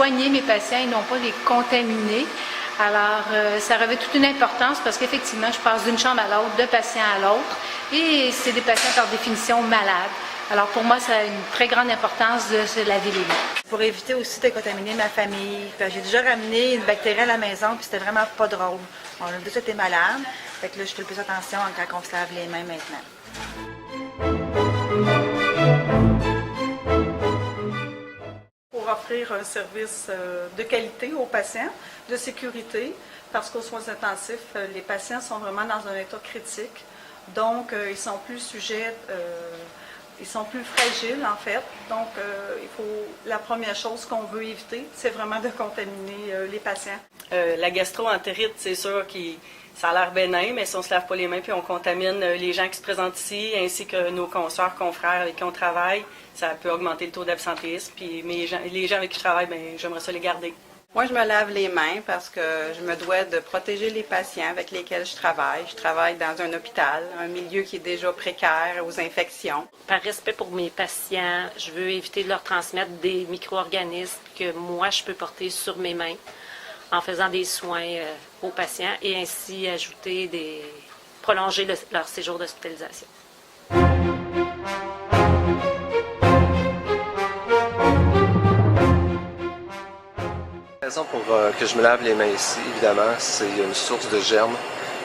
soigner mes patients et non pas les contaminer. Alors, ça revêt toute une importance parce qu'effectivement, je passe d'une chambre à l'autre, de patient à l'autre, et c'est des patients par définition malades. Alors, pour moi, ça a une très grande importance de se laver les mains. Pour éviter aussi de contaminer ma famille. J'ai déjà ramené une bactérie à la maison, puis c'était vraiment pas drôle. On a déjà été malade, fait que là, je fais plus attention quand on se lave les mains maintenant. Pour offrir un service de qualité aux patients, de sécurité, parce qu'aux soins intensifs, les patients sont vraiment dans un état critique, donc ils sont plus sujets, ils sont plus fragiles en fait, donc la première chose qu'on veut éviter, c'est vraiment de contaminer les patients. La gastro-entérite, c'est sûr que ça a l'air bénin, mais si on ne se lave pas les mains puis on contamine les gens qui se présentent ici, ainsi que nos consoeurs, confrères avec qui on travaille, ça peut augmenter le taux d'absentéisme. Puis les gens avec qui je travaille, j'aimerais ça les garder. Moi, je me lave les mains parce que je me dois de protéger les patients avec lesquels je travaille. Je travaille dans un hôpital, un milieu qui est déjà précaire aux infections. Par respect pour mes patients, je veux éviter de leur transmettre des micro-organismes que moi, je peux porter sur mes mains en faisant des soins aux patients et ainsi prolonger leur séjour d'hospitalisation. La raison pour que je me lave les mains ici, évidemment, c'est une source de germes.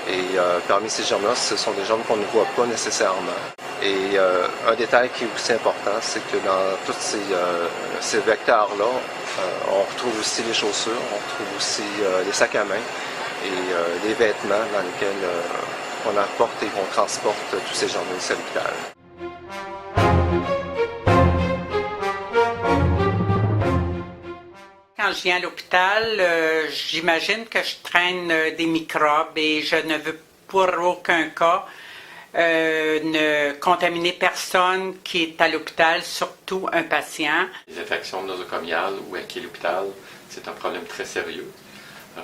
Et parmi ces germes-là, ce sont des germes qu'on ne voit pas nécessairement. Et un détail qui est aussi important, c'est que dans tous ces vecteurs-là, on retrouve aussi les chaussures, on retrouve aussi les sacs à main et les vêtements dans lesquels on apporte et qu'on transporte tous ces germes ici à l'hôpital. Quand je viens à l'hôpital, j'imagine que je traîne des microbes et je ne veux pour aucun cas ne contaminer personne qui est à l'hôpital, surtout un patient. Les infections nosocomiales ou à l'hôpital, c'est un problème très sérieux.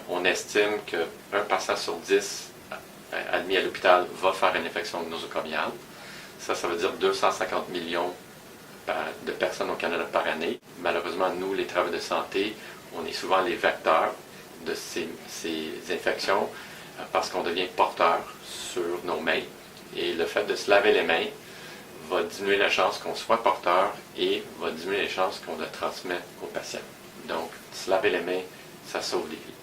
On estime qu'un patient sur 10 admis à l'hôpital va faire une infection nosocomiale. Ça veut dire 250 millions de personnes au Canada par année. Malheureusement, nous, les travailleurs de santé, on est souvent les vecteurs de ces infections parce qu'on devient porteur sur nos mains. Et le fait de se laver les mains va diminuer la chance qu'on soit porteur et va diminuer les chances qu'on le transmette aux patients. Donc, se laver les mains, ça sauve des vies.